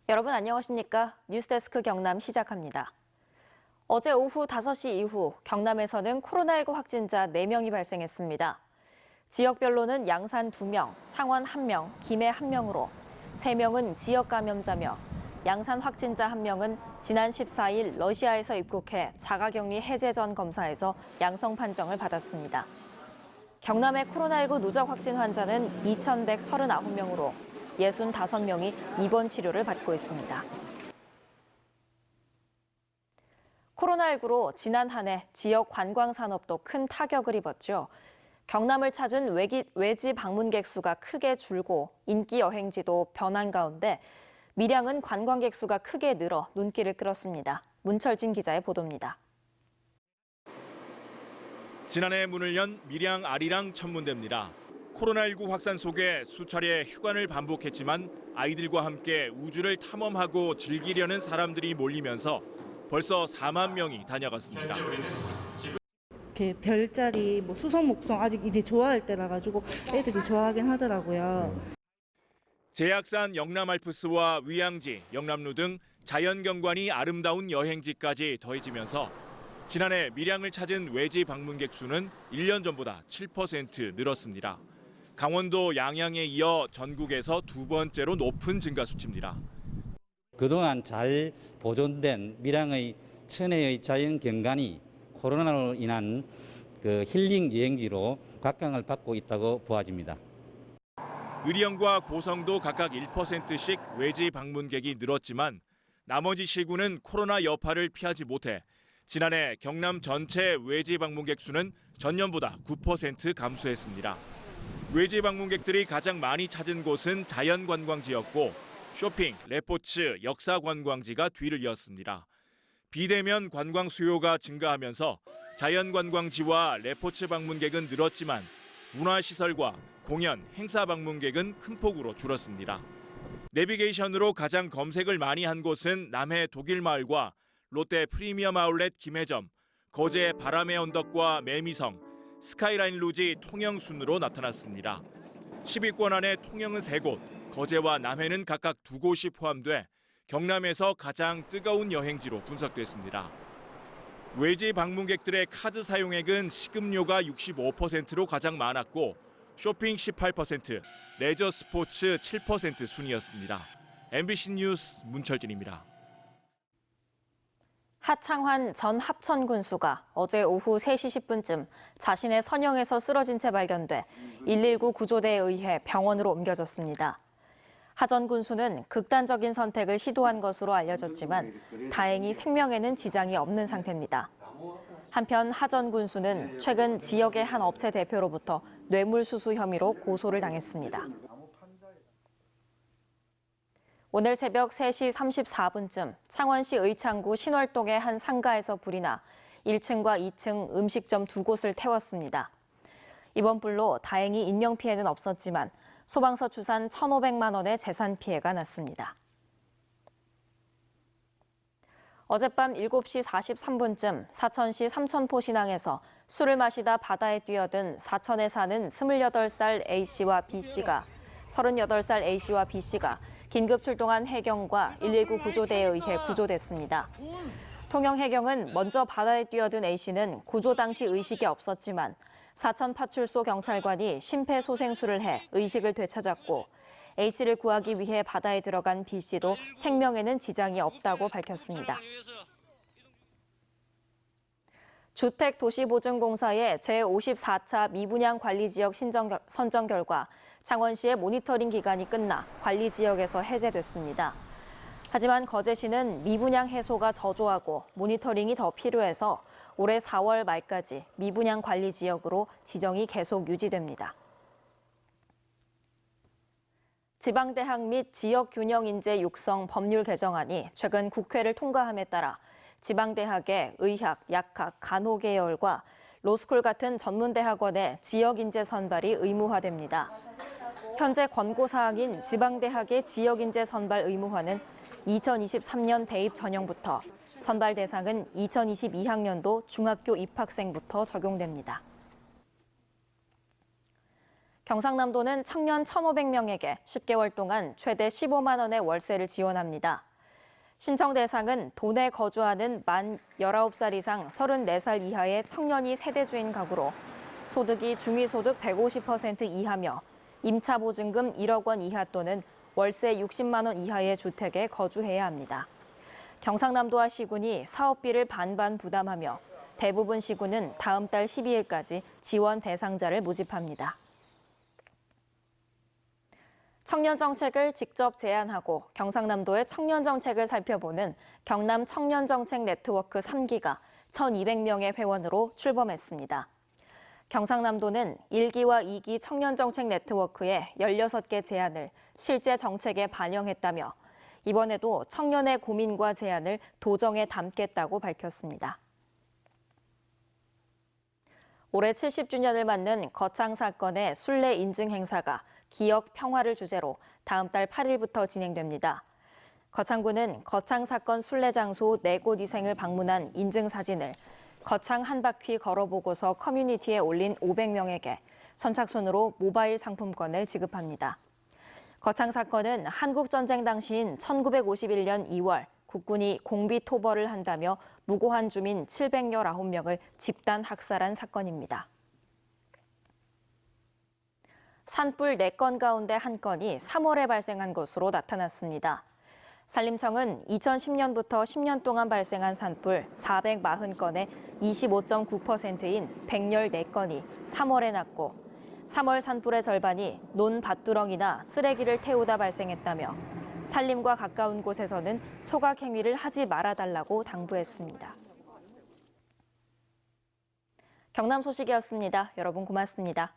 여러분 안녕하십니까? 뉴스데스크 경남 시작합니다. 어제 오후 5시 이후 경남에서는 코로나19 확진자 4명이 발생했습니다. 지역별로는 양산 2명, 창원 1명, 김해 1명으로 3명은 지역 감염자며 양산 확진자 1명은 지난 14일 러시아에서 입국해 자가격리 해제 전 검사에서 양성 판정을 받았습니다. 경남의 코로나19 누적 확진 환자는 2,139명으로 65명이 입원 치료를 받고 있습니다. 코로나19로 지난 한 해 지역 관광 산업도 큰 타격을 입었죠. 경남을 찾은 외지 방문객 수가 크게 줄고 인기 여행지도 변한 가운데 밀양은 관광객 수가 크게 늘어 눈길을 끌었습니다. 문철진 기자의 보도입니다. 지난해 문을 연 밀양 아리랑 천문대입니다. 코로나19 확산 속에 수차례 휴관을 반복했지만 아이들과 함께 우주를 탐험하고 즐기려는 사람들이 몰리면서 벌써 4만 명이 다녀갔습니다. 별자리, 수성, 목성 아직 이제 좋아할 때라 가지고 애들이 좋아하긴 하더라고요. 제약산 영남알프스와 위양지, 영남루 등 자연경관이 아름다운 여행지까지 더해지면서 지난해 밀양을 찾은 외지 방문객 수는 1년 전보다 7% 늘었습니다. 강원도 양양에 이어 전국에서 두 번째로 높은 증가 수치입니다. 그동안 잘 보존된 밀양의 천혜의 자연 경관이 코로나로 인한 힐링 여행지로 각광을 받고 있다고 보아집니다. 의령과 고성도 각각 1%씩 외지 방문객이 늘었지만 나머지 시군은 코로나 여파를 피하지 못해 지난해 경남 전체 외지 방문객 수는 전년보다 9% 감소했습니다. 외지 방문객들이 가장 많이 찾은 곳은 자연관광지였고 쇼핑, 레포츠, 역사관광지가 뒤를 이었습니다. 비대면 관광 수요가 증가하면서 자연관광지와 레포츠 방문객은 늘었지만 문화시설과 공연, 행사 방문객은 큰 폭으로 줄었습니다. 내비게이션으로 가장 검색을 많이 한 곳은 남해 독일마을과 롯데 프리미엄 아울렛 김해점, 거제 바람의 언덕과 매미성, 스카이라인 루지 통영 순으로 나타났습니다. 10위권 안에 통영은 3곳, 거제와 남해는 각각 2곳이 포함돼 경남에서 가장 뜨거운 여행지로 분석됐습니다. 외지 방문객들의 카드 사용액은 식음료가 65%로 가장 많았고 쇼핑 18%, 레저 스포츠 7% 순이었습니다. MBC 뉴스 문철진입니다. 하창환 전 합천 군수가 어제 오후 3시 10분쯤 자신의 선영에서 쓰러진 채 발견돼 119 구조대에 의해 병원으로 옮겨졌습니다. 하 전 군수는 극단적인 선택을 시도한 것으로 알려졌지만 다행히 생명에는 지장이 없는 상태입니다. 한편 하 전 군수는 최근 지역의 한 업체 대표로부터 뇌물수수 혐의로 고소를 당했습니다. 오늘 새벽 3시 34분쯤 창원시 의창구 신월동의 한 상가에서 불이 나 1층과 2층 음식점 2곳을 태웠습니다. 이번 불로 다행히 인명피해는 없었지만 소방서 추산 1,500만 원의 재산 피해가 났습니다. 어젯밤 7시 43분쯤 사천시 삼천포 신항에서 술을 마시다 바다에 뛰어든 사천에 사는 28살 A씨와 B씨가 38살 A씨와 B씨가 긴급 출동한 해경과 119 구조대에 의해 구조됐습니다. 통영 해경은 먼저 바다에 뛰어든 A씨는 구조 당시 의식이 없었지만 사천파출소 경찰관이 심폐소생술을 해 의식을 되찾았고 A씨를 구하기 위해 바다에 들어간 B씨도 생명에는 지장이 없다고 밝혔습니다. 주택도시보증공사의 제54차 미분양 관리지역 선정 결과 창원시의 모니터링 기간이 끝나 관리지역에서 해제됐습니다. 하지만 거제시는 미분양 해소가 저조하고 모니터링이 더 필요해서 올해 4월 말까지 미분양 관리지역으로 지정이 계속 유지됩니다. 지방대학 및 지역균형인재 육성 법률 개정안이 최근 국회를 통과함에 따라 지방대학의 의학, 약학, 간호 계열과 로스쿨 같은 전문대학원의 지역인재 선발이 의무화됩니다. 현재 권고사항인 지방대학의 지역인재 선발 의무화는 2023년 대입 전형부터, 선발 대상은 2022학년도 중학교 입학생부터 적용됩니다. 경상남도는 청년 1,500명에게 10개월 동안 최대 15만 원의 월세를 지원합니다. 신청 대상은 도내 거주하는 만 19살 이상 34살 이하의 청년이 세대주인 가구로 소득이 중위소득 150% 이하며 임차보증금 1억 원 이하 또는 월세 60만 원 이하의 주택에 거주해야 합니다. 경상남도와 시군이 사업비를 반반 부담하며 대부분 시군은 다음 달 12일까지 지원 대상자를 모집합니다. 청년 정책을 직접 제안하고 경상남도의 청년 정책을 살펴보는 경남 청년 정책 네트워크 3기가 1,200명의 회원으로 출범했습니다. 경상남도는 1기와 2기 청년 정책 네트워크의 16개 제안을 실제 정책에 반영했다며 이번에도 청년의 고민과 제안을 도정에 담겠다고 밝혔습니다. 올해 70주년을 맞는 거창 사건의 순례 인증 행사가 기억 평화를 주제로 다음 달 8일부터 진행됩니다. 거창구는 거창 사건 순례 장소 4곳 이생을 방문한 인증 사진을 거창 한 바퀴 걸어보고서 커뮤니티에 올린 500명에게 선착순으로 모바일 상품권을 지급합니다. 거창 사건은 한국전쟁 당시인 1951년 2월 국군이 공비 토벌을 한다며 무고한 주민 719명을 집단 학살한 사건입니다. 산불 4건 가운데 1건이 3월에 발생한 것으로 나타났습니다. 산림청은 2010년부터 10년 동안 발생한 산불 440건의 25.9%인 114건이 3월에 났고 3월 산불의 절반이 논밭두렁이나 쓰레기를 태우다 발생했다며 산림과 가까운 곳에서는 소각 행위를 하지 말아달라고 당부했습니다. 경남 소식이었습니다. 여러분 고맙습니다.